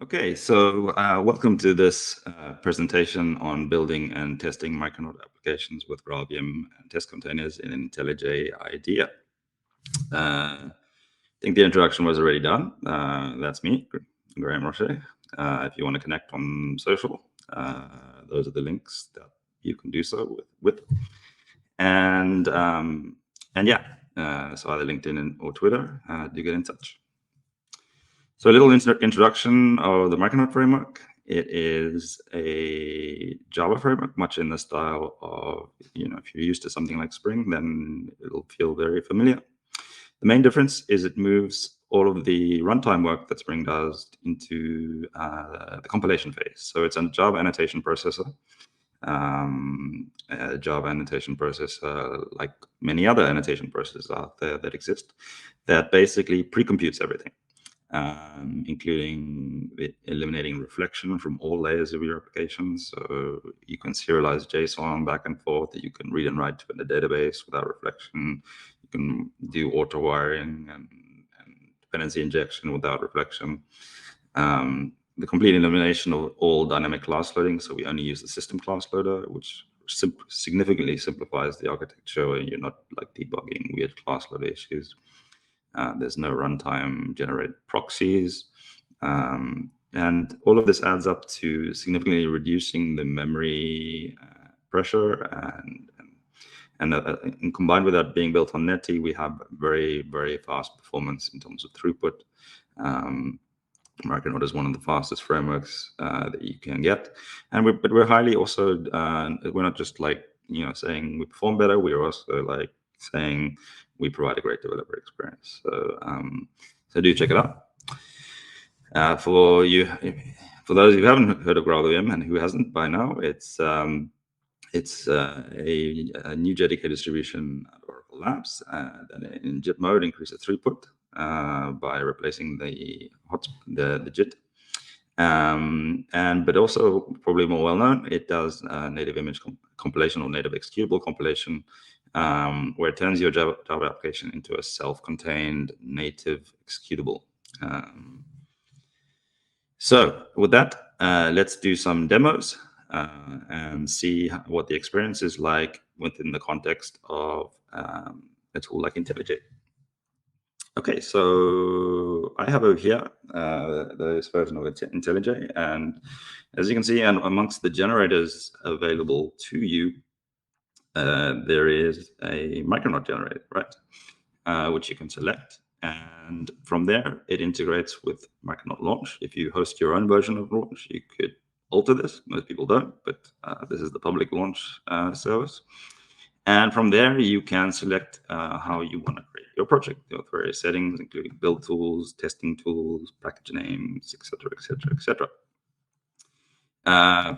Okay, so welcome to this presentation on building and testing Micronaut applications with Grails and test containers in IntelliJ IDEA. I think the introduction was already done. That's me, Graeme Rocher. If you want to connect on social, those are the links that you can do so with. And yeah, so either LinkedIn or Twitter, do get in touch. So a little introduction of the Micronaut framework. It is a Java framework, much in the style of, if you're used to something like Spring, then it'll feel very familiar. The main difference is it moves all of the runtime work that Spring does into the compilation phase. So it's a Java annotation processor. A Java annotation processor, like many other annotation processors out there that exist, that basically pre-computes everything. Including eliminating reflection from all layers of your application. So you can serialize JSON back and forth, that you can read and write to in the database without reflection. You can do auto wiring and dependency injection without reflection. The complete elimination of all dynamic class loading. So we only use the system class loader, which significantly simplifies the architecture, and you're not like debugging weird class loader issues. There's no runtime generated proxies. And all of this adds up to significantly reducing the memory pressure. And combined with that being built on NetT, we have very, very fast performance in terms of throughput. Micronaut is one of the fastest frameworks that you can get. But we're highly also, we're not just like, saying we perform better, we're also like saying we provide a great developer experience. So do check it out. For those who haven't heard of Grails and who hasn't by now, it's a new JDK distribution at Oracle Labs that in JIT mode increases throughput by replacing the JIT. But also probably more well known, it does native image compilation or native executable compilation, where it turns your Java application into a self-contained native executable. So with that, let's do some demos and see what the experience is like within the context of a tool like IntelliJ. Okay, so I have over here this version of IntelliJ, and as you can see, and amongst the generators available to you, there is a Micronaut generator, right? Which you can select. And from there, it integrates with Micronaut Launch. If you host your own version of Launch, you could alter this. Most people don't, but this is the public launch service. And from there, you can select how you want to create your project. There are various settings, including build tools, testing tools, package names, etc., etc., etc.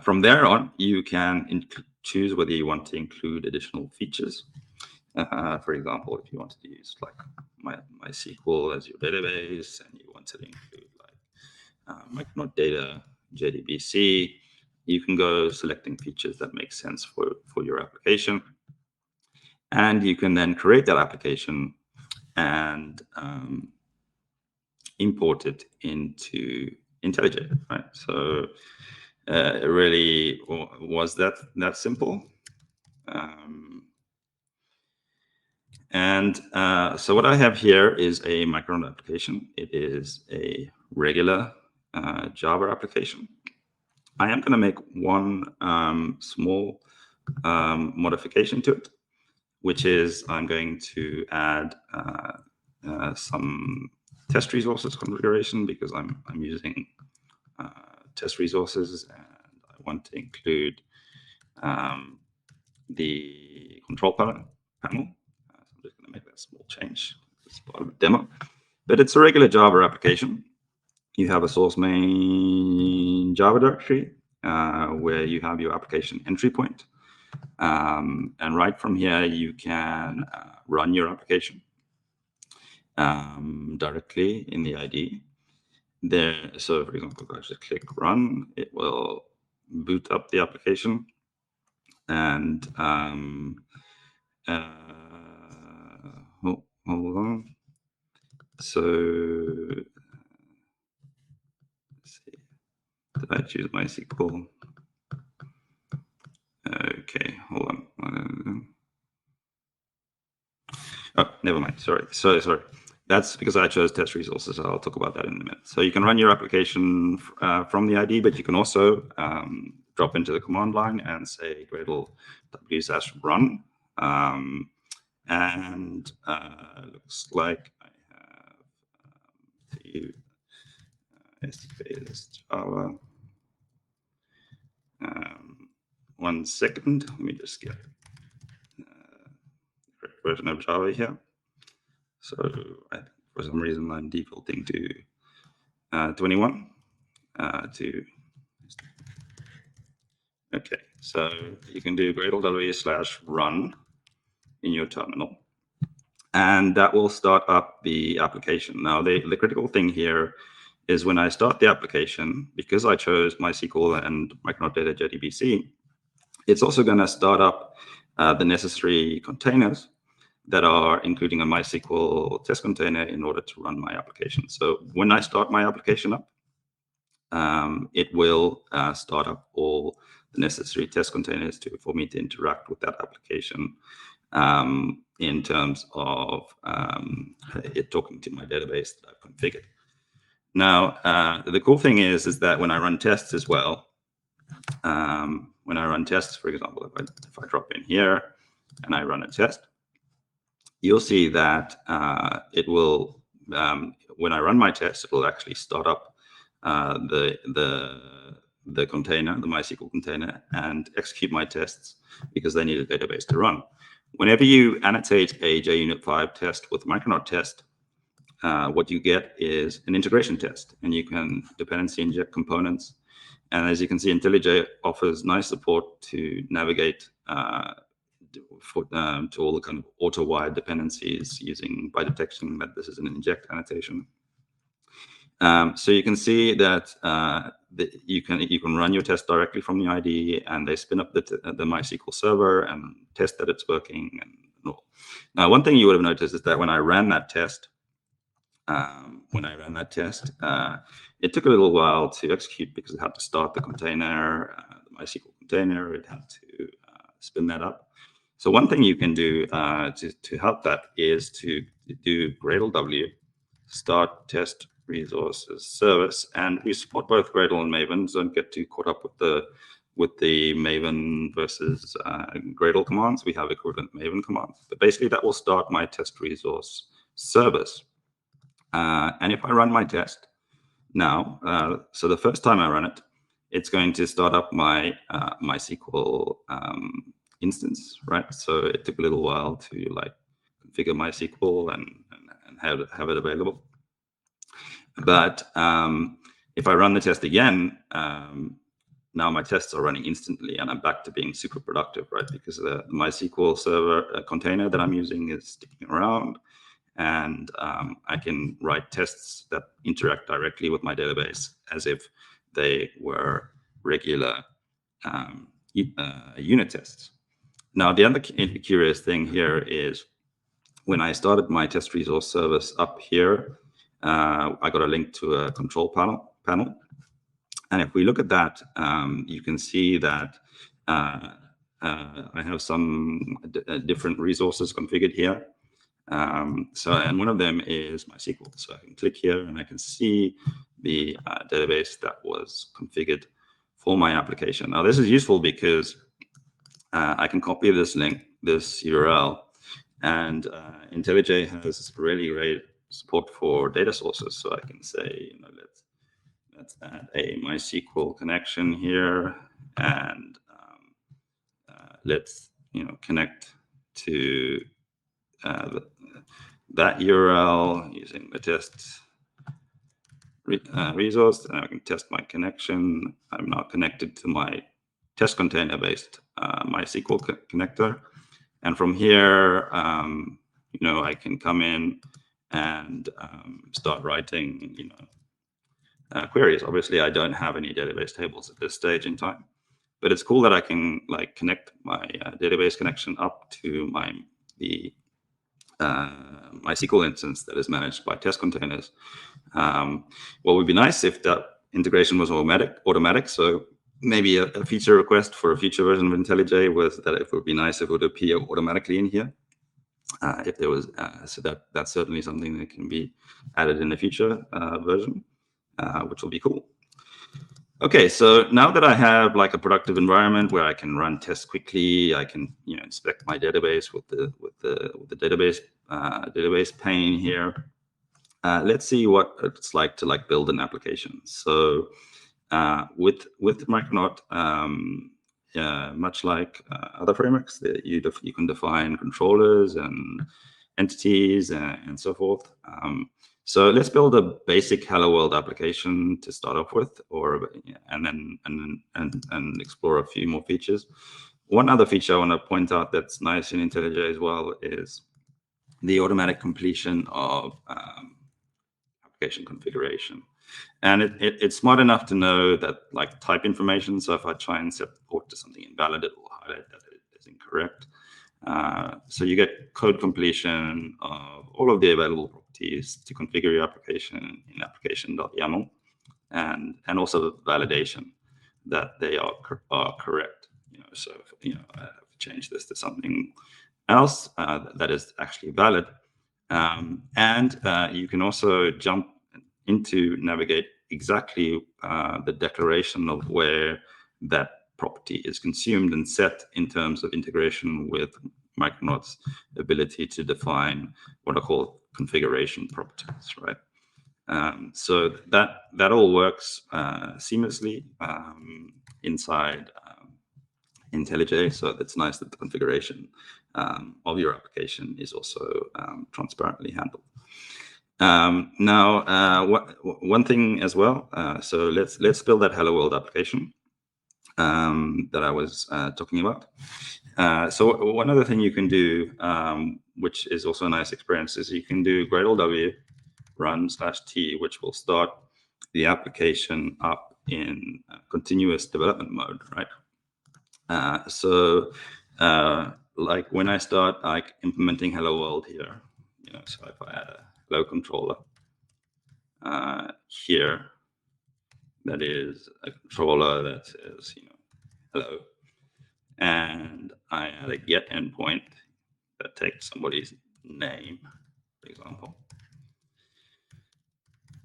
From there on, you can choose whether you want to include additional features. For example, if you wanted to use like MySQL as your database, and you want to include like Micronaut data, JDBC, you can go selecting features that make sense for your application. And you can then create that application and import it into IntelliJ, right? So it really was that simple. So what I have here is a Micronaut application. It is a regular Java application. I am going to make one small modification to it, which is I'm going to add some test resources configuration, because I'm using test resources, and I want to include the control panel. So I'm just going to make that small change. It's part of the demo, but it's a regular Java application. You have a source main Java directory where you have your application entry point. And right from here, you can run your application directly in the IDE. So for example, if I just click run, it will boot up the application. And hold on. So let's see. Did I choose MySQL? Okay, hold on. Oh, never mind. Sorry. That's because I chose test resources. I'll talk about that in a minute. So you can run your application from the ID, but you can also drop into the command line and say Gradle w/run. And looks like I have to SQL Java. 1 second. Let me just get the correct version of Java here. So for some reason I'm defaulting to 21. Okay, so you can do Gradle w/run in your terminal, and that will start up the application. Now, the critical thing here is when I start the application, because I chose MySQL and Micronaut Data JDBC, it's also going to start up the necessary containers that are including a MySQL test container in order to run my application. So when I start my application up, it will start up all the necessary test containers for me to interact with that application in terms of it talking to my database that I've configured. Now, the cool thing is that when I run tests as well, when I run tests, for example, if I drop in here and I run a test, you'll see that it will, when I run my test, it will actually start up the container, the MySQL container, and execute my tests because they need a database to run. Whenever you annotate a JUnit 5 test with Micronaut test, what you get is an integration test, and you can dependency inject components. And as you can see, IntelliJ offers nice support to navigate to all the kind of auto-wired dependencies by detecting that this is an inject annotation. So you can see that you can run your test directly from the IDE, and they spin up the MySQL server and test that it's working and all. Now, one thing you would have noticed is that when I ran that test, it took a little while to execute because it had to start the container, the MySQL container. It had to spin that up. So one thing you can do to help that is to do Gradle w start test resources service, and we support both Gradle and Maven. So don't get too caught up with the Maven versus Gradle commands. We have equivalent Maven commands, but basically that will start my test resource service. And if I run my test now, so the first time I run it, it's going to start up my MySQL instance, right? So it took a little while to configure MySQL and have it available. But if I run the test again, now my tests are running instantly, and I'm back to being super productive, right? Because the MySQL server container that I'm using is sticking around, and I can write tests that interact directly with my database as if they were regular unit tests. Now, the other curious thing here is when I started my test resource service up here, I got a link to a control panel. And if we look at that, you can see that I have some different resources configured here. And one of them is MySQL. So I can click here and I can see the database that was configured for my application. Now, this is useful because I can copy this link, this URL, and IntelliJ has really great support for data sources. So I can say, let's add a MySQL connection here, and let's connect to that URL using the test resource, and I can test my connection. I'm now connected to my test container based MySQL connector, and from here, I can come in and start writing, queries. Obviously, I don't have any database tables at this stage in time, but it's cool that I can connect my database connection up to the MySQL instance that is managed by test containers. What would be nice if that integration was automatic. So maybe a feature request for a future version of IntelliJ was that it would be nice if it would appear automatically in here. If there was, so that's certainly something that can be added in a future version, which will be cool. Okay, so now that I have like a productive environment where I can run tests quickly, I can inspect my database with the database pane here. Let's see what it's like to build an application. So with Micronaut, much like other frameworks, that you can define controllers and entities and so forth. So let's build a basic Hello World application to start off with, and then explore a few more features. One other feature I want to point out that's nice in IntelliJ as well is the automatic completion of application configuration. And it's smart enough to know that like type information. So if I try and set port to something invalid, it will highlight that it is incorrect. So you get code completion of all of the available properties to configure your application in application.yaml, and also validation that they are correct. So I have to change this to something else that is actually valid. And you can also jump into navigate exactly the declaration of where that property is consumed and set in terms of integration with Micronaut's ability to define what are called configuration properties, right? So that all works seamlessly inside IntelliJ. So it's nice that the configuration of your application is also transparently handled. Now, one thing as well. So let's build that Hello World application that I was talking about. So one other thing you can do, which is also a nice experience, is you can do Gradle W run /t, which will start the application up in continuous development mode, right? So like when I start like implementing Hello World here, so if I add a hello controller here, that is a controller that says hello, and I add a get endpoint that takes somebody's name, for example,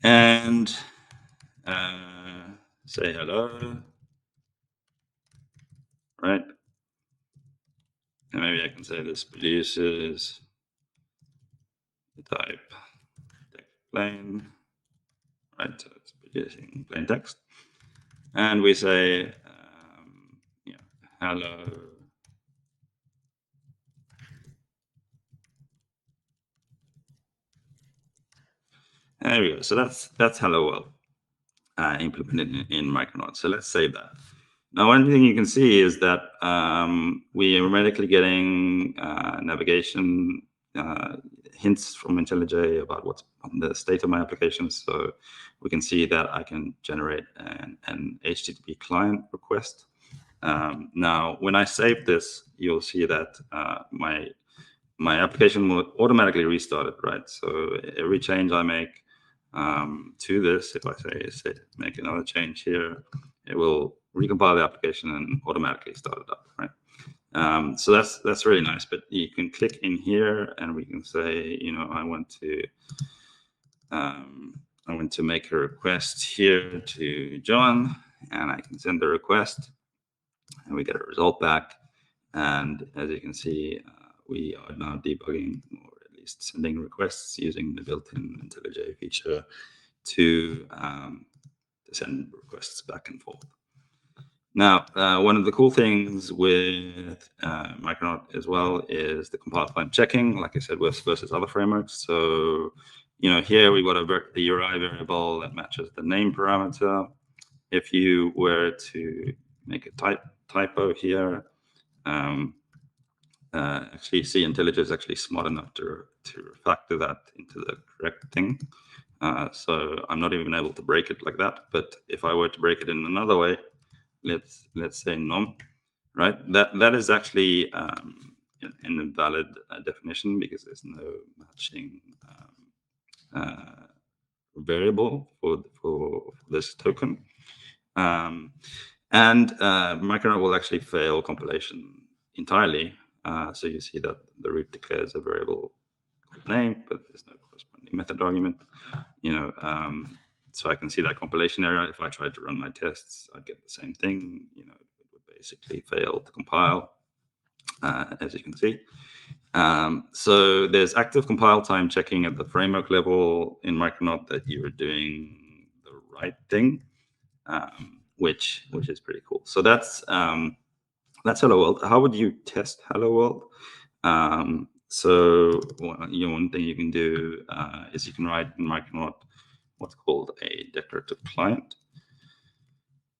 and say hello, right? And maybe I can say this produces the type text plain, right? So it's producing plain text, and we say hello. There we go. So that's Hello World implemented in Micronaut. So let's save that. Now, one thing you can see is that we are automatically getting navigation hints from IntelliJ about what's on the state of my application. So we can see that I can generate an HTTP client request. Now, when I save this, you'll see that my application will automatically restart it, right? So every change I make to this, if I say make another change here, it will recompile the application and automatically start it up, right? So that's really nice. But you can click in here, and we can say, I want to make a request here to John, and I can send the request, and we get a result back. And as you can see, we are now debugging, or at least sending requests using the built-in IntelliJ feature to send requests back and forth. Now, one of the cool things with Micronaut as well is the compile time checking, like I said, versus other frameworks. So, here we've got the URI variable that matches the name parameter. If you were to make a typo here, actually see IntelliJ is actually smart enough to refactor that into the correct thing. So I'm not even able to break it like that. But if I were to break it in another way, let's say num, right? That is actually an invalid definition because there's no matching variable for this token. And Micronaut will actually fail compilation entirely. So you see that the root declares a variable name, but there's no corresponding method argument. So I can see that compilation error. If I tried to run my tests, I'd get the same thing. It would basically fail to compile, as you can see. So there's active compile time checking at the framework level in Micronaut that you're doing the right thing, which is pretty cool. So that's Hello World. How would you test Hello World? So one thing you can do is you can write in Micronaut what's called a declarative client.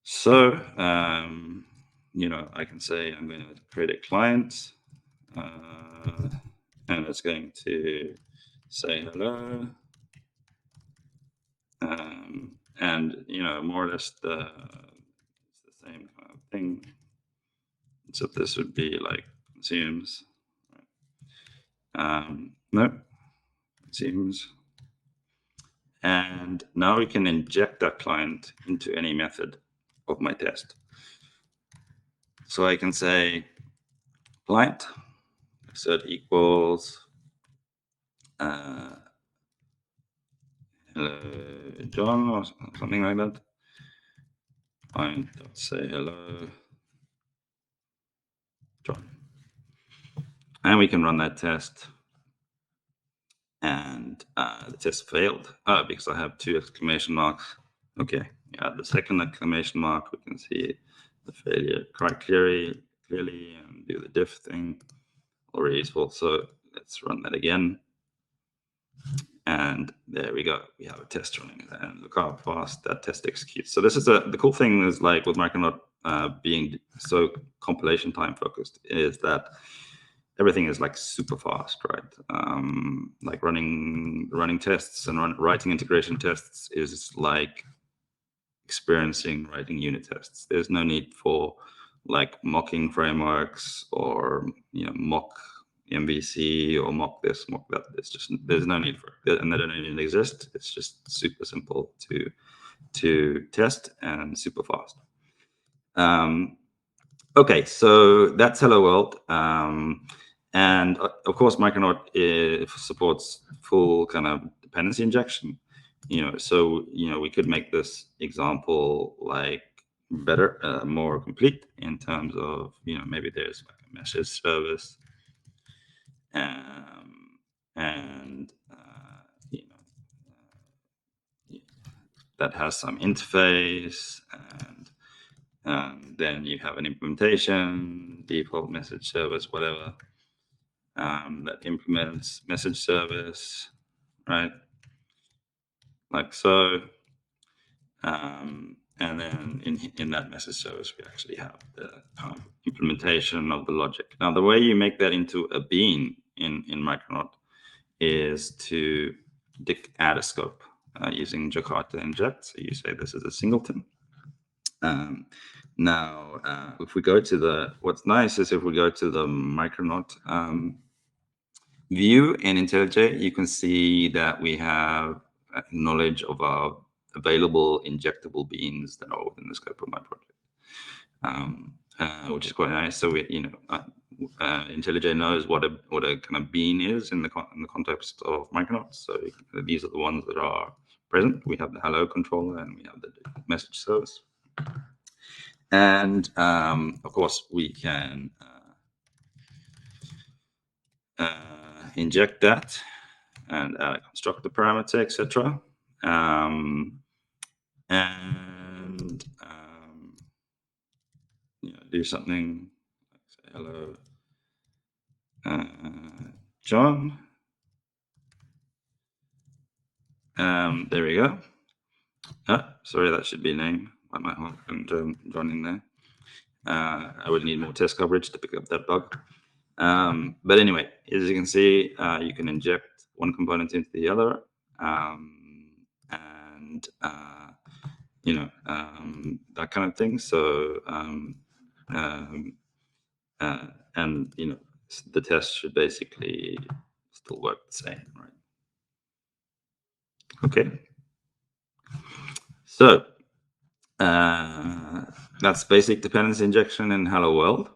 So I can say I'm going to create a client, and it's going to say hello, and more or less it's the same kind of thing. So this would be like consumes. No, consumes. And now we can inject that client into any method of my test. So I can say client set equals hello John or something like that. Client.say hello John. And we can run that test. And the test failed because I have 2 exclamation marks. Okay, yeah, the second exclamation mark, we can see the failure quite clearly and do the diff thing. Already useful. So let's run that again. And there we go. We have a test running, and look how fast that test executes. So this is the cool thing is like with Micronaut being so compilation time focused is that everything is like super fast, right? Like running tests and writing integration tests is like experiencing writing unit tests. There's no need for like mocking frameworks or mock MVC or mock this, mock that. There's no need for it, and they don't even exist. It's just super simple to test and super fast. Okay, so that's Hello World. And of course, Micronaut supports full kind of dependency injection. So we could make this example like better, more complete in terms of maybe there's like a message service, and that has some interface, and then you have an implementation, default message service, whatever. That implements message service, right? Like so. And then in that message service, we actually have the implementation of the logic. Now, the way you make that into a bean in Micronaut is to add a scope using Jakarta inject. So you say this is a singleton. Now, if we go to what's nice is if we go to the Micronaut view in IntelliJ, you can see that we have knowledge of our available injectable beans that are within the scope of my project, which is quite nice. So IntelliJ knows what a kind of bean is in the context of Micronauts. So these are the ones that are present. We have the hello controller and we have the message service. And of course, we can inject that and add a constructor parameter, etc. And do something like say hello, John. There we go. Sorry, that should be a name. I might have John in there. I would need more test coverage to pick up that bug. But anyway, as you can see, you can inject one component into the other, and that kind of thing. So and the test should basically still work the same, right? Okay. So that's basic dependency injection in Hello World,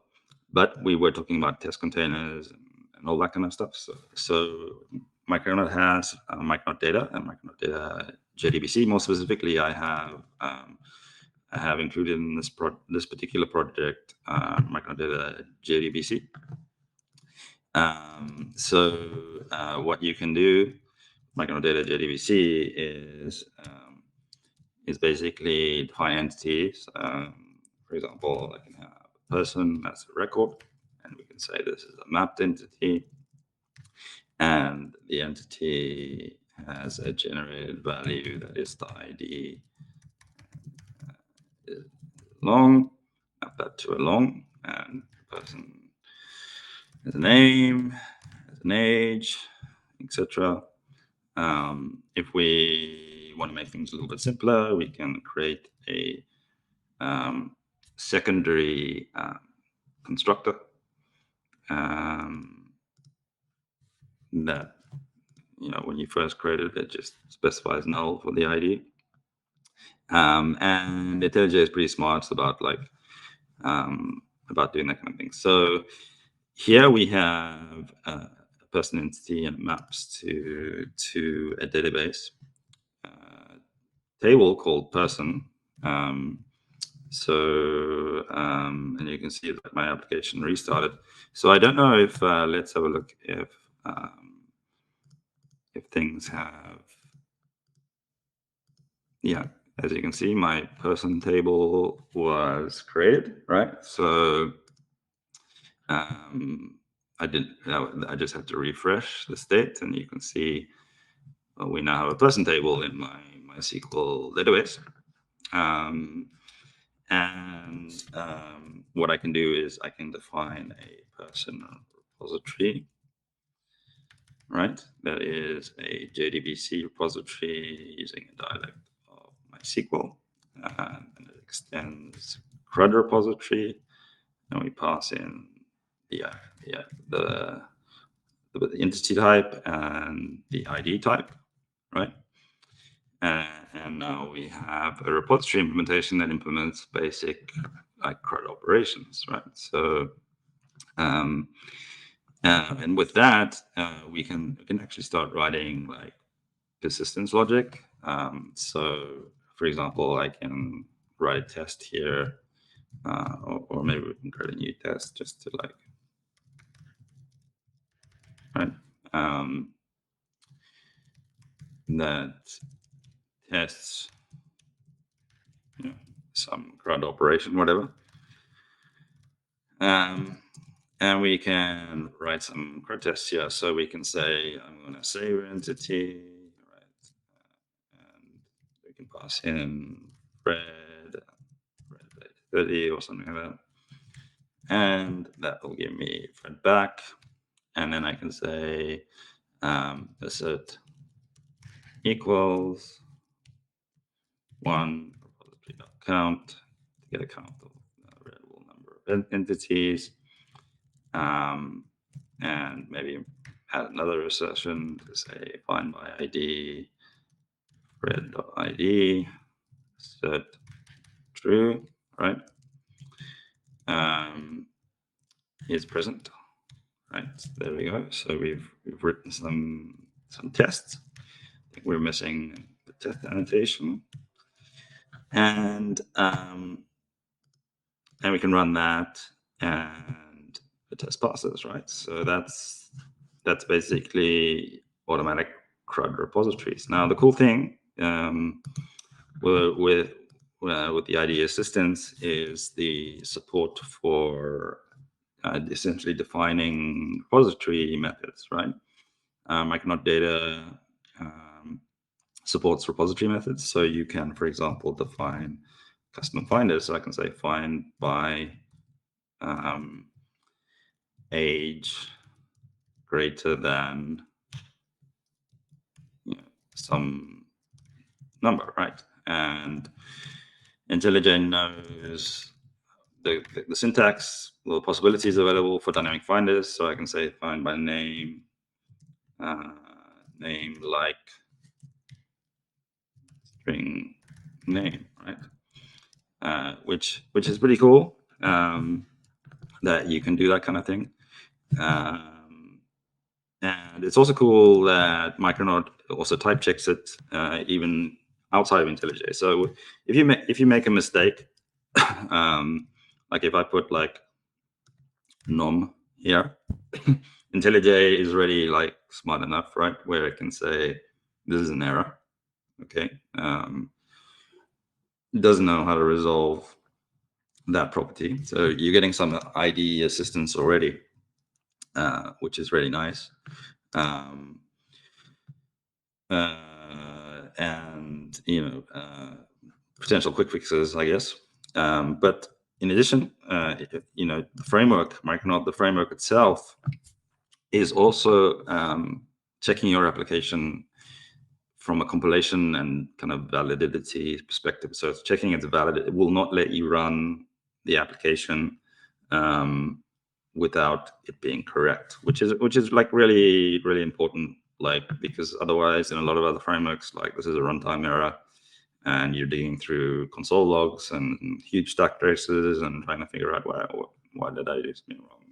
but we were talking about test containers and all that kind of stuff. So Micronaut has Micronaut data and Micronaut data JDBC. More specifically, I have included in this particular project Micronaut data JDBC. What you can do, Micronaut data JDBC is basically define entities. For example, I can have a person as a record, and we can say this is a mapped entity, and the entity has a generated value that is the ID long, map that to a long, and the person has a name, has an age, etc. If we want to make things a little bit simpler, we can create a secondary constructor that, when you first create it just specifies null for the ID. And IntelliJ is pretty smart about about doing that kind of thing. So here we have a person entity and it maps to a database table called person. And you can see that my application restarted. So I don't know if let's have a look if things have, as you can see, my person table was created, right? So I just have to refresh the state, and you can see we now have a person table in my MySQL database. What I can do is I can define a person repository, right? That is a JDBC repository using a dialect of MySQL, and it extends CRUD repository, and we pass in the entity type and the ID type, right? And now we have a repository implementation that implements basic CRUD operations, right? So, and with that, we can actually start writing like persistence logic. So, for example, I can write a test here, or maybe we can create a new test just to right? That tests some CRUD operation, whatever. And we can write some CRUD tests here. So we can say, I'm going to save entity, right? And we can pass in Fred 30 or something like that. And that will give me Fred back. And then I can say assert equals 1 repository.count to get a count of the readable number of entities. And maybe add another assertion to say find by ID Fred.id set true, right? Is present, right? There we go. So we've written some tests. I think we're missing the test annotation, and we can run that, and the test passes, right? So that's basically automatic CRUD repositories. Now the cool thing with the IDEA assistance is the support for essentially defining repository methods, right? Micronaut data supports repository methods, so you can, for example, define custom finders. So I can say find by age greater than some number, right? And IntelliJ knows the syntax, the possibilities available for dynamic finders. So I can say find by name, name like string name, right? Which is pretty cool, that you can do that kind of thing. And it's also cool that Micronaut also type checks it, even outside of IntelliJ. So if you make a mistake, like if I put like nom here, IntelliJ is already like smart enough, right, where it can say this is an error. Okay, it doesn't know how to resolve that property. So you're getting some ID assistance already, which is really nice. And potential quick fixes, I guess. But in addition, the framework, Micronaut, the framework itself, is also checking your application from a compilation and kind of validity perspective. So it's checking it's valid. It will not let you run the application without it being correct, which is like really, really important. Like, because otherwise, in a lot of other frameworks, like this is a runtime error, and you're digging through console logs and huge stack traces and trying to figure out why did I do something wrong.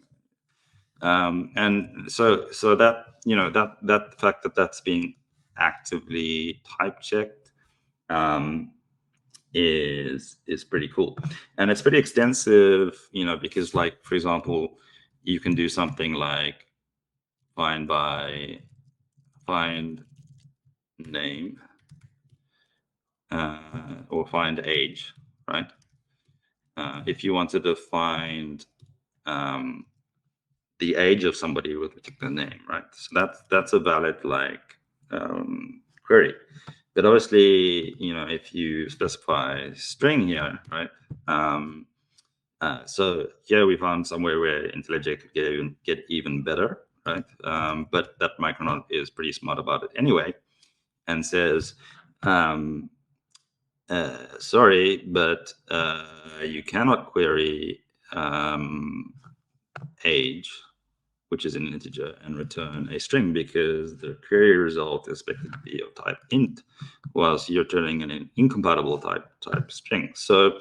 And so that that fact that that's being actively type checked is pretty cool, and it's pretty extensive. Because, like, for example, you can do something like find name, or find age, right? If you wanted to find the age of somebody with a particular name, right? So that's a valid query. But obviously, if you specify string here, right? So here we found somewhere where IntelliJ could get even better, right? But that Micronaut is pretty smart about it anyway, and says, sorry, but you cannot query age, which is an integer, and return a string, because the query result is expected to be of type int, whilst you're turning in an incompatible type string. So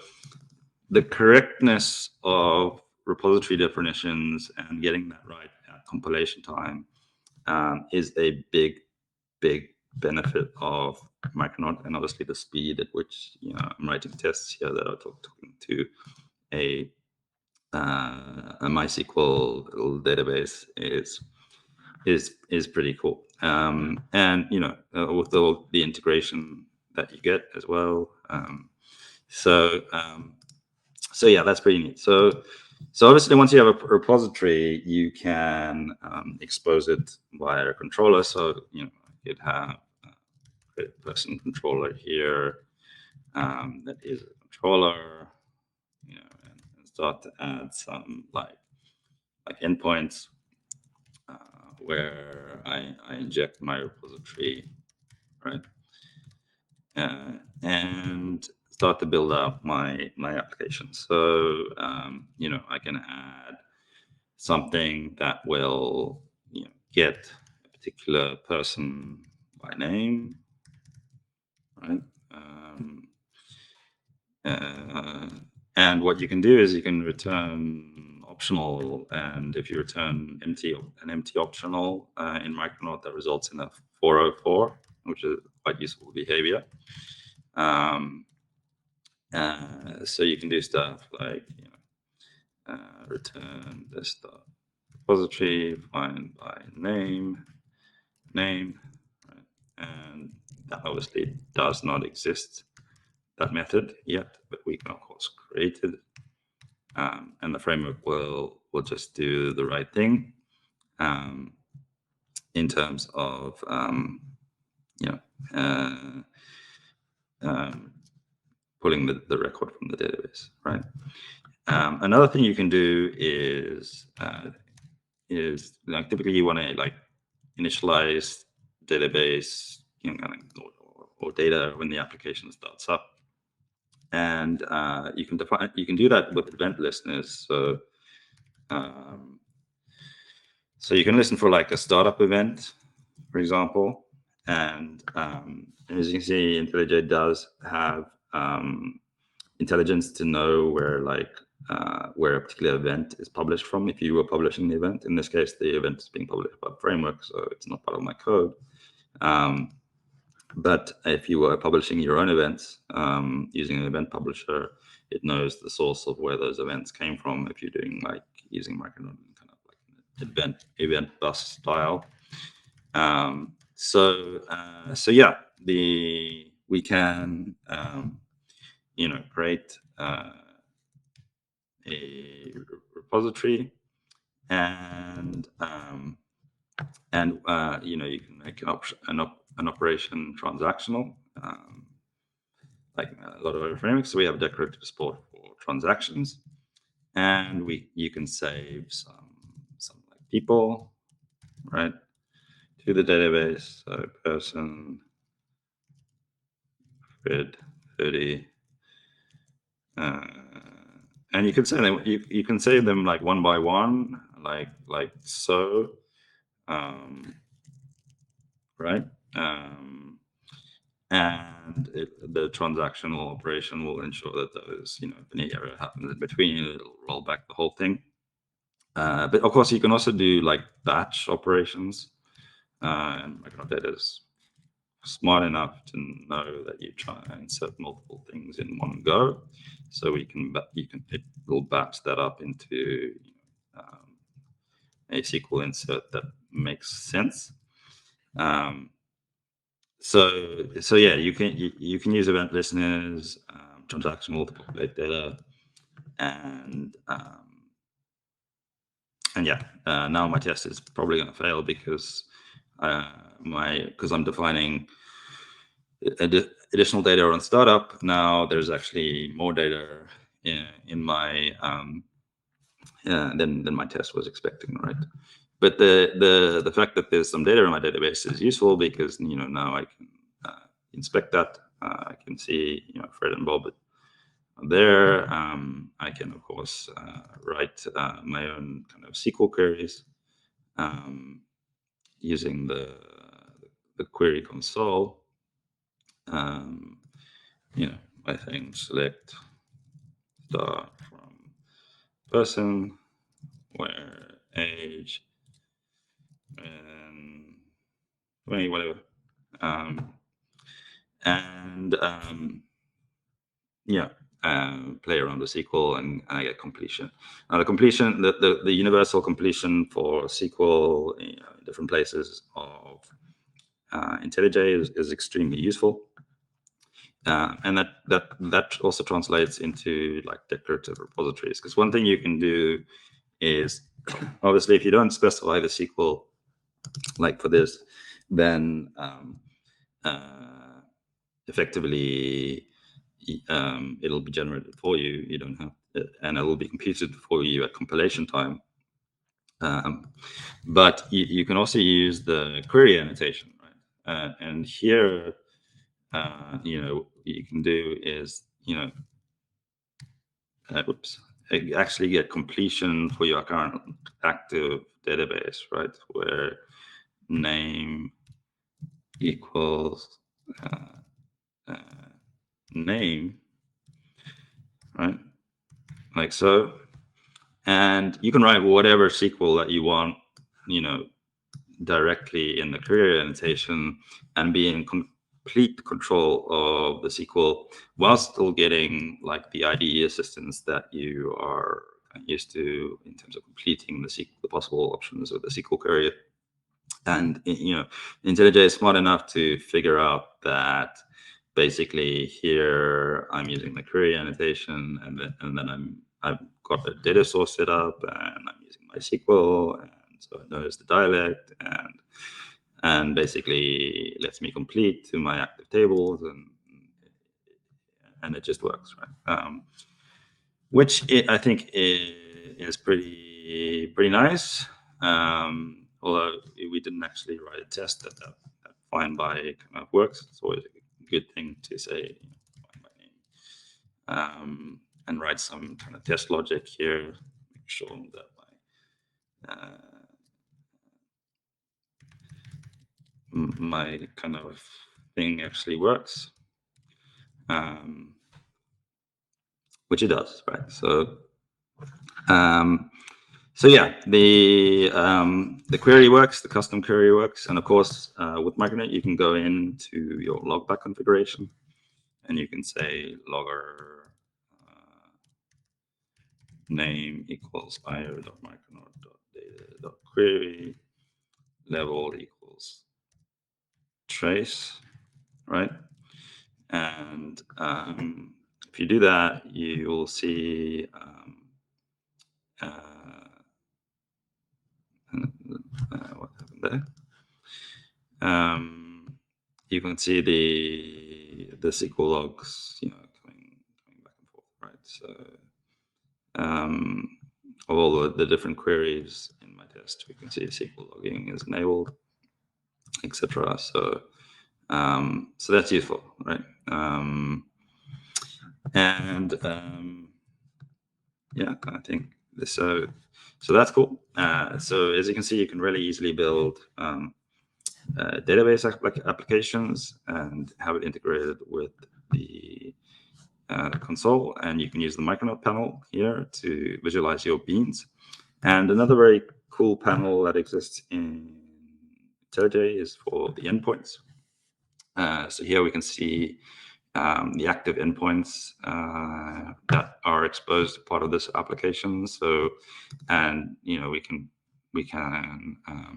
the correctness of repository definitions and getting that right at compilation time is a big benefit of Micronaut, and obviously the speed at which I'm writing tests here that are talking to a MySQL database is pretty cool. And with all the integration that you get as well. So yeah, that's pretty neat. So obviously, once you have a repository, you can expose it via a controller. So you'd have a person controller here that is a controller, and start to add some like endpoints where I inject my repository, right, and start to build up my application. So I can add something that will get a particular person by name, right? And what you can do is you can return optional, and if you return an empty optional in Micronaut, that results in a 404, which is quite useful behavior. So you can do stuff like return this stuff repository, find by name, right? And that obviously does not exist, that method, yet, but we can of course create it, and the framework will just do the right thing in terms of pulling the record from the database, right? Another thing you can do is like typically you want to like initialize database, or data when the application starts up, and you can do that with event listeners. So you can listen for like a startup event, for example, and as you can see, IntelliJ does have intelligence to know where a particular event is published from. If you were publishing the event, in this case, the event is being published by the framework, so it's not part of my code. But if you were publishing your own events using an event publisher, it knows the source of where those events came from. If you're doing using Micronaut, kind of like an event bus style. So yeah, we can create a repository, and you can make an operation transactional, like a lot of other frameworks. So we have declarative support for transactions, and you can save some like people, right, to the database. So person Fred 30. And you can say them. You can save them like one by one, like so, right? And the transactional operation will ensure that those, if any error happens in between, it'll roll back the whole thing. But of course, you can also do like batch operations, and Micronaut Data is smart enough to know that you try and insert multiple things in one go, so it will batch that up into a SQL insert that makes sense. So yeah, you can use event listeners, transaction multiple data, and yeah. Now my test is probably going to fail because I'm defining additional data on startup. Now there's actually more data in my than my test was expecting, right? But the fact that there's some data in my database is useful because now I can inspect that. I can see Fred and Bob there. I can of course write my own kind of SQL queries using the query console. I think select star from person where age and 20, whatever. Play around with SQL, and I get completion. Now the completion, the universal completion for SQL in different places of IntelliJ is extremely useful. And that also translates into like declarative repositories, because one thing you can do is, obviously, if you don't specify the SQL like for this, then effectively it'll be generated for you. You don't have, and it will be computed for you at compilation time. But you can also use the query annotation, right? And here, what you can do is, actually get completion for your current active database, right? Where name equals name, right? Like so. And you can write whatever SQL that you want, directly in the query annotation, and be in complete control of the SQL while still getting like the IDE assistance that you are used to in terms of completing the possible options of the SQL query. And IntelliJ is smart enough to figure out that basically here I'm using the query annotation, and then I've got the data source set up, and I'm using MySQL, and so it knows the dialect, and basically lets me complete to my active tables, and it just works, right? Which I think is pretty nice. Although we didn't actually write a test that find by kind of works. It's always a good thing to say find by name, and write some kind of test logic here, make sure that my kind of thing actually works. which it does, right? So so yeah, the query works, the custom query works, and of course, with Micronaut, you can go into your logback configuration, and you can say logger name equals io.micronaut.data.query level equals trace, right? And if you do that, you will see what happened there. You can see the SQL logs, coming back and forth, right? So of all the different queries in my test, we can see SQL logging is enabled, etc. So so that's useful, right? Yeah, I think this, so that's cool. So as you can see, you can really easily build database applications and have it integrated with the console, and you can use the Micronaut panel here to visualize your beans. And another very cool panel that exists in IntelliJ is for the endpoints. So here we can see the active endpoints that are exposed to part of this application. So, and we can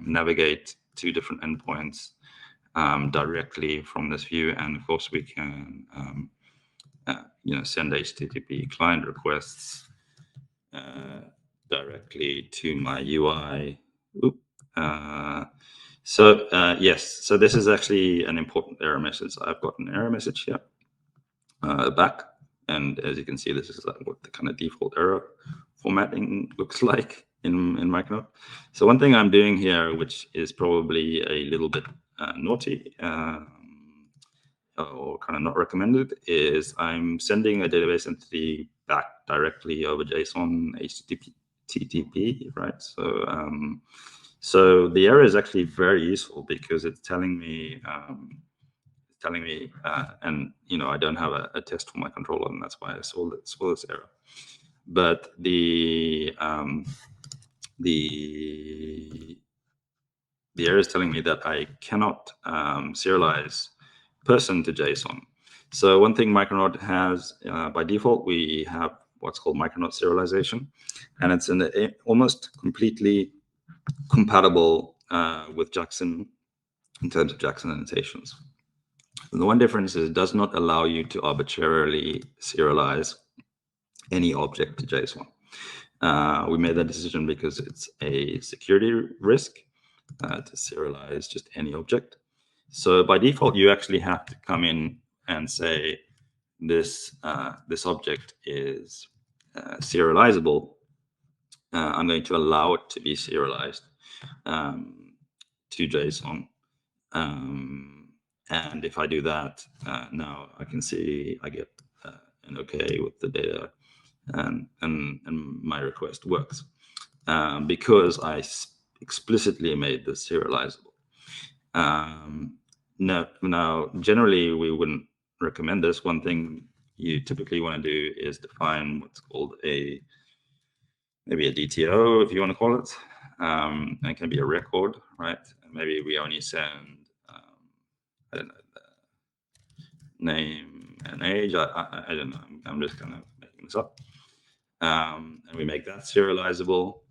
navigate to different endpoints directly from this view, and of course we can send HTTP client requests directly to my UI. Yes, so this is actually an important error message. I've got an error message here back, and as you can see, this is what the kind of default error formatting looks like in Micronaut. So one thing I'm doing here, which is probably a little bit naughty or kind of not recommended, is I'm sending a database entity back directly over JSON HTTP, right? So the error is actually very useful because it's telling me and I don't have a test for my controller, and that's why I saw this error. But the error is telling me that I cannot serialize person to JSON. So one thing Micronaut has by default, we have what's called Micronaut serialization, and it's almost completely compatible with Jackson in terms of Jackson annotations. And the one difference is it does not allow you to arbitrarily serialize any object to JSON. We made that decision because it's a security risk to serialize just any object. So by default, you actually have to come in and say this object is serializable. I'm going to allow it to be serialized to JSON. And if I do that, now I can see I get an okay with the data, and my request works because I explicitly made this serializable. Now, generally, we wouldn't recommend this. One thing you typically want to do is define what's called maybe a DTO, if you want to call it. And it can be a record, right? And maybe we only send, I don't know, the name and age. I don't know. I'm just kind of making this up. And we make that serializable.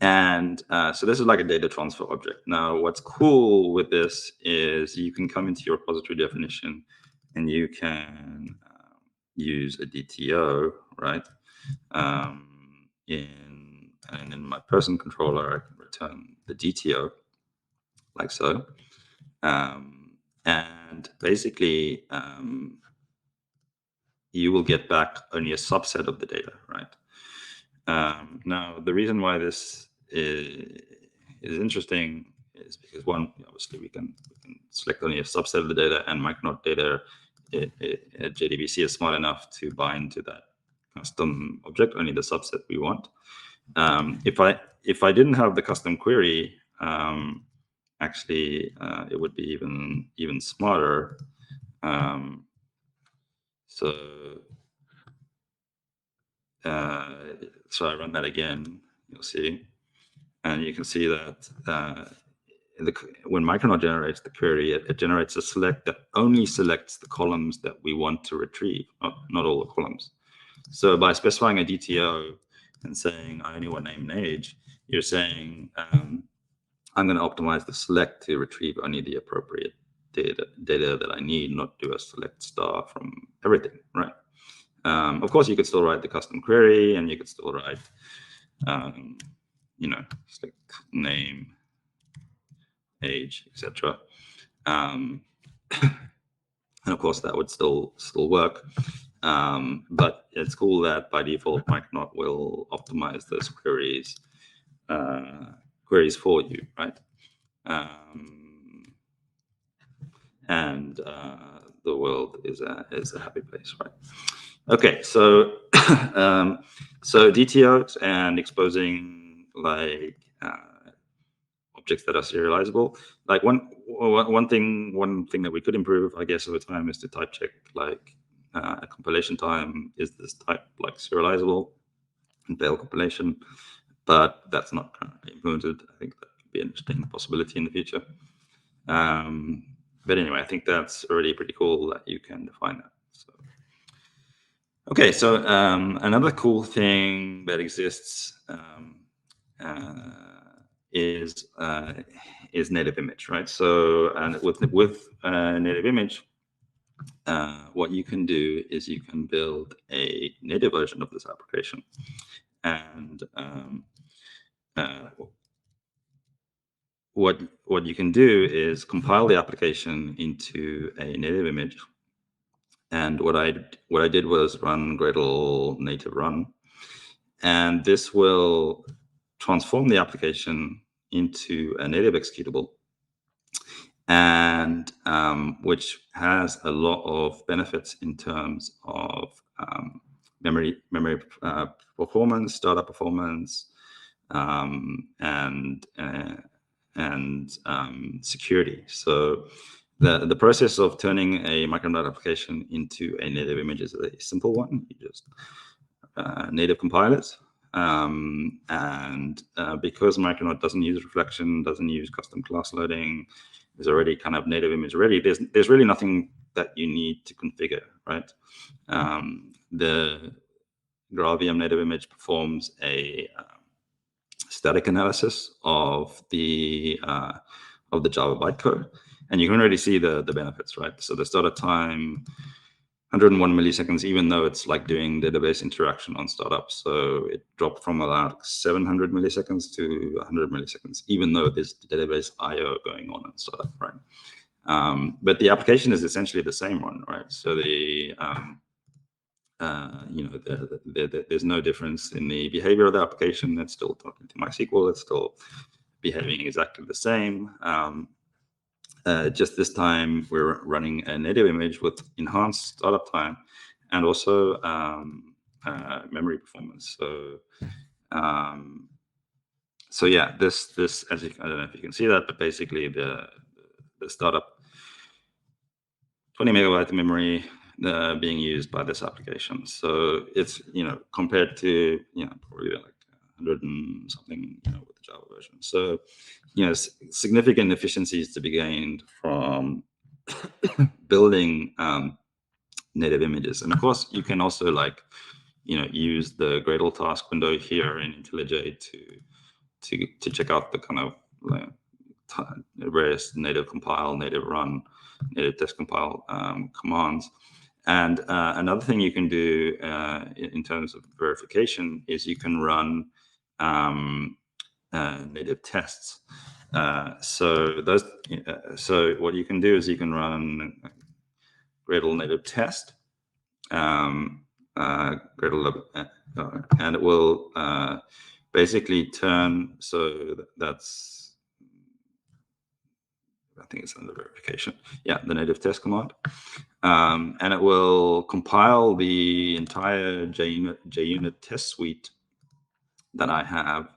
And so this is like a data transfer object. Now, what's cool with this is you can come into your repository definition and you can use a DTO, right? And in my person controller, I can return the DTO like so. And basically, you will get back only a subset of the data, right? Now, the reason why this is interesting is because one, obviously, we can select only a subset of the data, and Micronaut data at JDBC is smart enough to bind to that custom object, only the subset we want. If I didn't have the custom query, actually, it would be even smarter. So so I run that again, you'll see, and you can see that when Micronaut generates the query, it generates a select that only selects the columns that we want to retrieve, not all the columns. So by specifying a DTO and saying I only want name and age, you're saying I'm going to optimize the select to retrieve only the appropriate data that I need, not do a select star from everything, right? Of course, you could still write the custom query, and you could still write, select name, age, etc. And of course, that would still work. But it's cool that by default, Micronaut will optimize those queries for you, right? And the world is a happy place, right? Okay, so so DTOs and exposing like objects that are serializable. Like one thing that we could improve, I guess, over time is to type check like a compilation time. Is this type like serializable in bail compilation? But that's not currently implemented. I think that could be an interesting possibility in the future. But anyway, I think that's already pretty cool that you can define that. So, okay, so another cool thing that exists is native image, right? So, and with native image, what you can do is you can build a native version of this application, and what you can do is compile the application into a native image. And what I did was run Gradle native run, and this will transform the application into a native executable, and which has a lot of benefits in terms of memory performance, startup performance, and security. So the process of turning a Micronaut application into a native image is a simple one. You just native compile it. And because Micronaut doesn't use reflection, doesn't use custom class loading, is already kind of native image ready, there's really nothing that you need to configure, right? The GraalVM native image performs a static analysis of the Java bytecode, and you can already see the benefits, right? So the startup time, 101 milliseconds, even though it's like doing database interaction on startup. So it dropped from about 700 milliseconds to 100 milliseconds, even though there's database I/O going on startup, right? But the application is essentially the same one, right? So there's no difference in the behavior of the application. It's still talking to MySQL. It's still behaving exactly the same. Just this time, we're running a native image with enhanced startup time and also memory performance. So yeah, this as I don't know if you can see that, but basically the startup 20 megabyte memory being used by this application. So it's compared to probably like 100 and something with the Java version. So significant efficiencies to be gained from building native images. And of course, you can also use the Gradle task window here in IntelliJ to check out the kind of various native compile, native run, native test compile commands. And another thing you can do in terms of verification is you can run native tests. So what you can do is you can run Gradle native test, Gradle, and it will basically turn. So that's, I think it's under verification. Yeah, the native test command, and it will compile the entire JUnit test suite that I have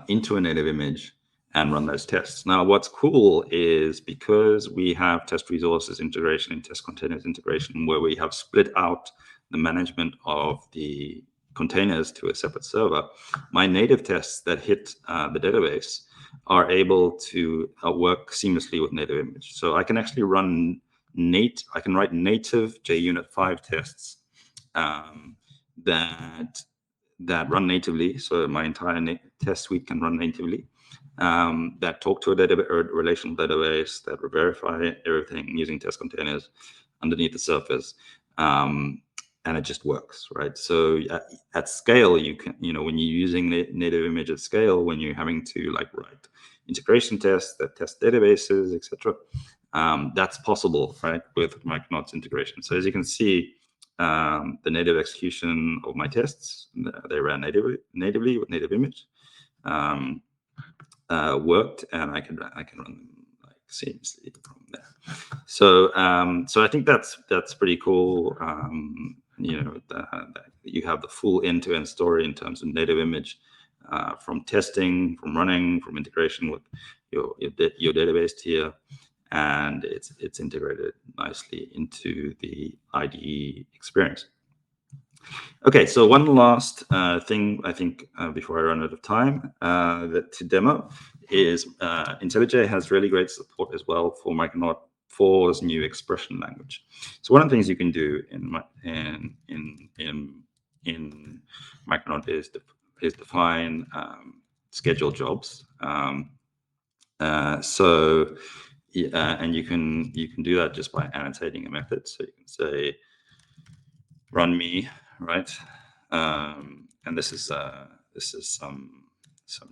into a native image and run those tests. Now, what's cool is because we have test resources integration and Testcontainers integration, where we have split out the management of the containers to a separate server, my native tests that hit the database are able to work seamlessly with native image. So I can actually run I can write native JUnit 5 tests that run natively. So my entire test suite can run natively. That talk to a database or relational database, that verify everything using test containers underneath the surface. And it just works, right? So at scale, you can, when you're using native image at scale, when you're having to like write integration tests that test databases, etc., that's possible, right, with Micronaut's integration. So as you can see, the native execution of my tests, they ran natively with native image, worked, and I can run them like seamlessly from there. So so I think that's pretty cool. That you have the full end-to-end story in terms of native image, from testing, from running, from integration with your database tier, and it's integrated nicely into the IDE experience. Okay, so one last thing I think before I run out of time to demo is IntelliJ has really great support as well for Micronaut 4's new expression language. So one of the things you can do in Micronaut is define scheduled jobs. And you can do that just by annotating a method. So you can say run me, right? And this is some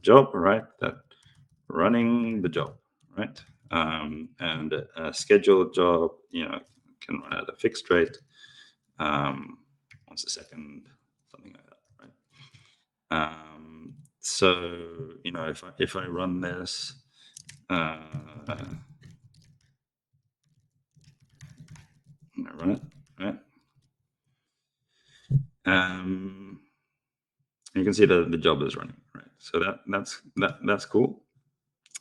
job, right? That running the job, right? And a scheduled job, can run at a fixed rate, once a second, something like that, right? So if I run this, run it, right? You can see the job is running, right? So that's cool.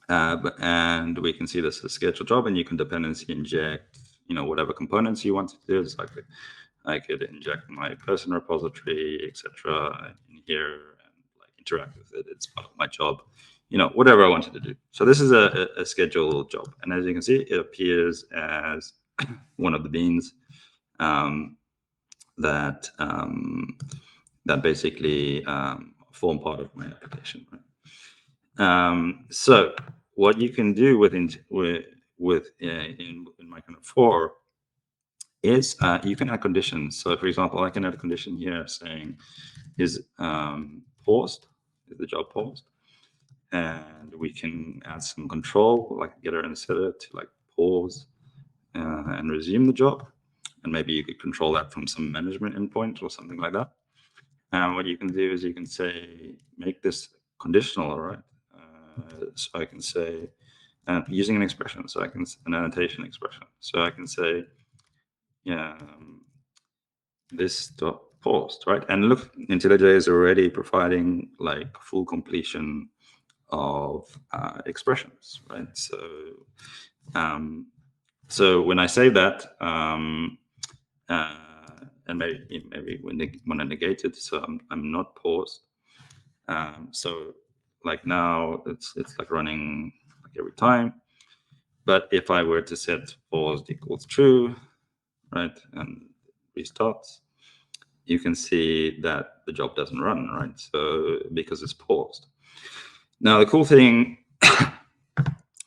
And we can see this is a scheduled job, and you can dependency inject, whatever components you want to do. So I could inject my person repository, etc., in here and like interact with it. It's part of my job, whatever I wanted to do. So this is a scheduled job, and as you can see, it appears as one of the beans that basically form part of my application. Right? So what you can do in Micronaut 4 is you can add conditions. So for example, I can add a condition here saying is paused, is the job paused? And we can add some control, like getter and setter, to like pause and resume the job. And maybe you could control that from some management endpoint or something like that. And what you can do is you can say, make this conditional, all right? So I can say, using an expression, so I can, an annotation expression. So I can say, this dot paused, right? And look, IntelliJ is already providing like full completion of expressions, right? So, so when I say that, and maybe when I negate it, so I'm not paused. So like now it's like running like every time. But if I were to set paused equals true, right, and restarts, you can see that the job doesn't run, right? So because it's paused. Now the cool thing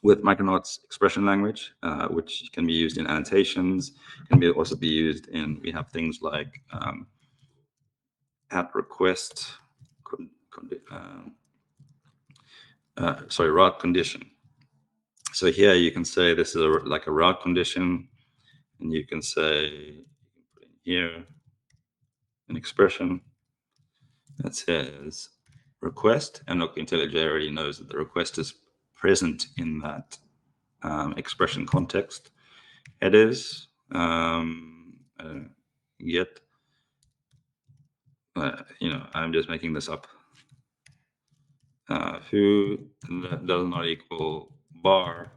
with Micronaut's expression language, which can be used in annotations, can also be used in, we have things like at request, route condition. So here you can say this is like a route condition, and you can say, you can put in here an expression that says request, and look, IntelliJ already knows that the request is present in that expression context. Headers, get, I'm just making this up. Who does not equal bar,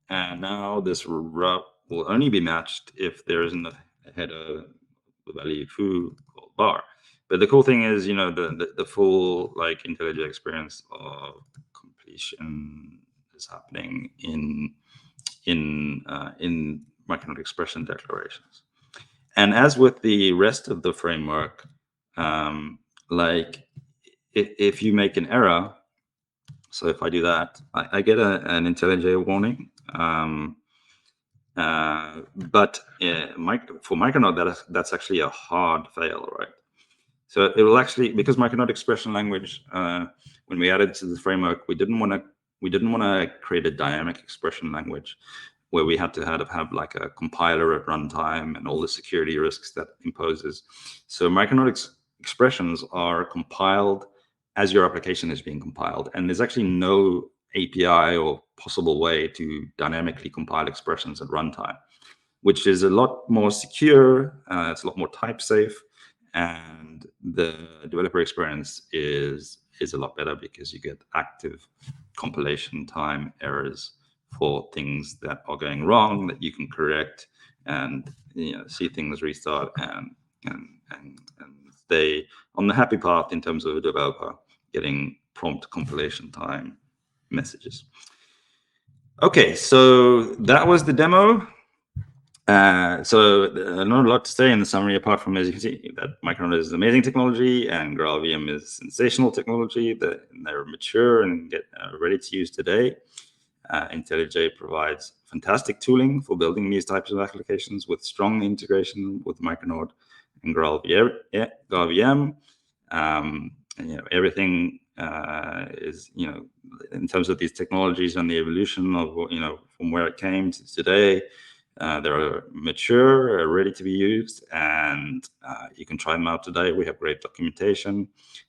and now this route will only be matched if there isn't a header, the value foo called bar. But the cool thing is, the full like IntelliJ experience of completion is happening in Micronaut expression declarations. And as with the rest of the framework, like if you make an error, so if I do that, I get an IntelliJ warning. But for Micronaut, that's actually a hard fail, right? So it will actually, because Micronaut expression language, when we added to the framework, we didn't want to create a dynamic expression language where we had to have like a compiler at runtime and all the security risks that imposes. So Micronaut expressions are compiled as your application is being compiled, and there's actually no API or possible way to dynamically compile expressions at runtime, which is a lot more secure. It's a lot more type safe, and the developer experience is a lot better because you get active compilation time errors for things that are going wrong that you can correct, and see things restart and stay on the happy path in terms of a developer getting prompt compilation time messages. Okay, so that was the demo. So not a lot to say in the summary, apart from, as you can see, that Micronaut is amazing technology and GraalVM is sensational technology. They're mature and get ready to use today. IntelliJ provides fantastic tooling for building these types of applications with strong integration with Micronaut and GraalVM. And, everything is, in terms of these technologies and the evolution of, from where it came to today, they're mature, ready to be used, and you can try them out today. We have great documentation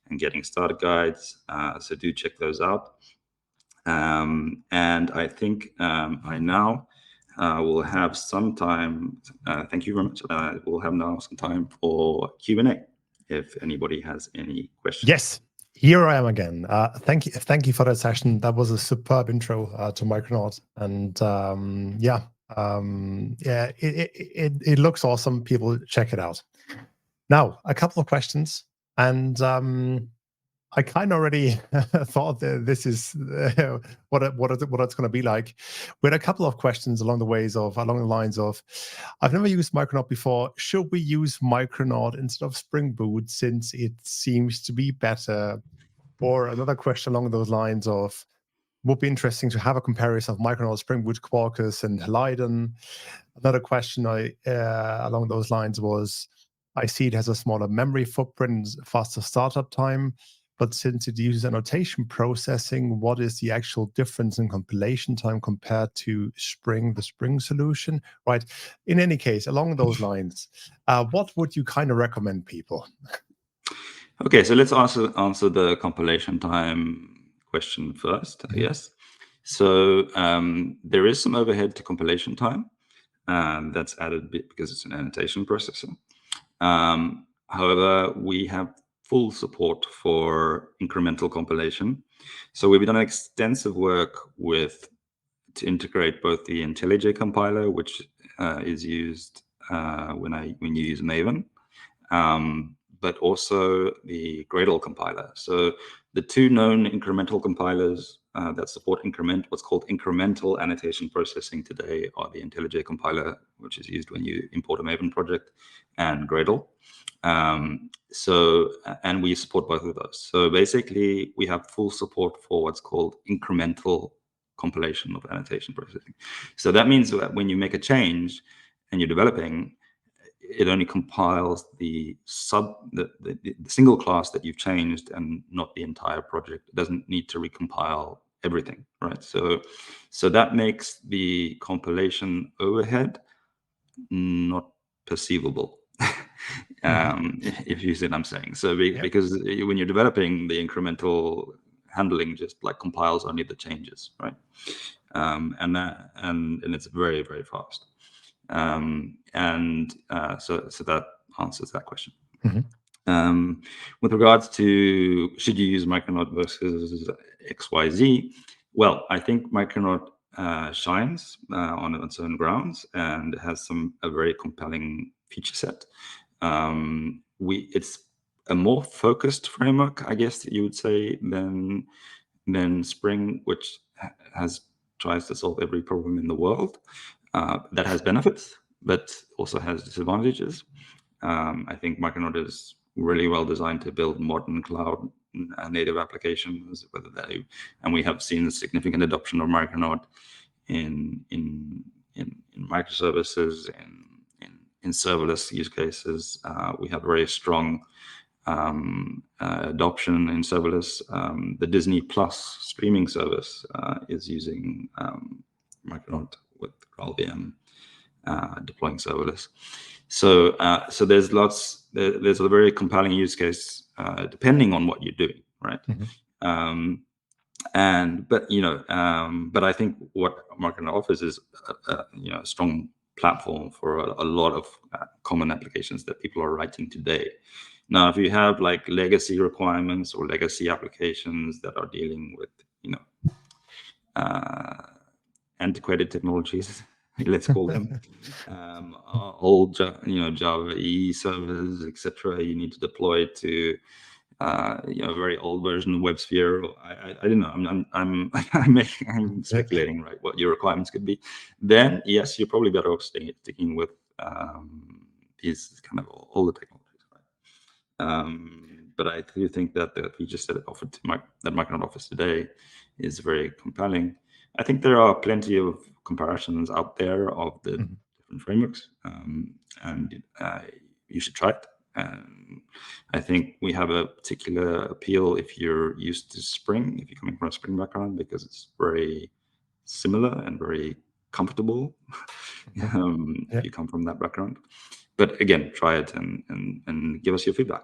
and getting started guides, so do check those out. And I think I now will have some time. Thank you very much. We'll have now some time for Q&A if anybody has any questions. Yes, here I am again. Thank you for that session. That was a superb intro to Micronaut, and it looks awesome. People, check it out. Now, a couple of questions, and I kind of already thought that this is what it's going to be like. We had a couple of questions along the lines of, I've never used Micronaut before. Should we use Micronaut instead of Spring Boot since it seems to be better? Or another question along those lines of, would be interesting to have a comparison of Micronaut, Spring Boot, Quarkus, and Leiden. Another question along those lines was, I see it has a smaller memory footprint, faster startup time, but since it uses annotation processing, what is the actual difference in compilation time compared to the Spring solution? Right. In any case, along those lines, what would you kind of recommend people? Okay, so let's answer the compilation time question first, I guess. So there is some overhead to compilation time that's added because it's an annotation processor. However, we have full support for incremental compilation. So we've done extensive work to integrate both the IntelliJ compiler, which is used when you use Maven, but also the Gradle compiler. So the two known incremental compilers that support what's called incremental annotation processing today are the IntelliJ compiler, which is used when you import a Maven project, and Gradle. And we support both of those. So basically, we have full support for what's called incremental compilation of annotation processing. So that means that when you make a change and you're developing, it only compiles the single class that you've changed and not the entire project. It doesn't need to recompile everything, right? So that makes the compilation overhead not perceivable, if you see what I'm saying. So because when you're developing, the incremental handling just like compiles only the changes, right? And it's very, very fast. So that answers that question. With regards to should you use Micronaut versus XYZ, well, I think Micronaut shines on its own grounds and has a very compelling feature set. It's a more focused framework, I guess you would say, than Spring, which tries to solve every problem in the world. That has benefits, but also has disadvantages. I think Micronaut is really well designed to build modern cloud native applications, and we have seen significant adoption of Micronaut in microservices, in serverless use cases. We have very strong adoption in serverless. The Disney Plus streaming service is using Micronaut with GraalVM deploying serverless. So there's there's a very compelling use case depending on what you're doing, right? But I think what Micronaut offers is a strong platform for a lot of common applications that people are writing today. Now, if you have like legacy requirements or legacy applications that are dealing with antiquated technologies, let's call them, old Java EE servers, etc., you need to deploy to a very old version of WebSphere. I don't know. I'm speculating, right? What your requirements could be. Then yes, you're probably better off sticking with these kind of older technologies, right? But I do think that the features that Micronaut offers today is very compelling. I think there are plenty of comparisons out there of the different frameworks, and you should try it. I think we have a particular appeal if you're used to Spring, if you're coming from a Spring background, because it's very similar and very comfortable if you come from that background. But again, try it and give us your feedback.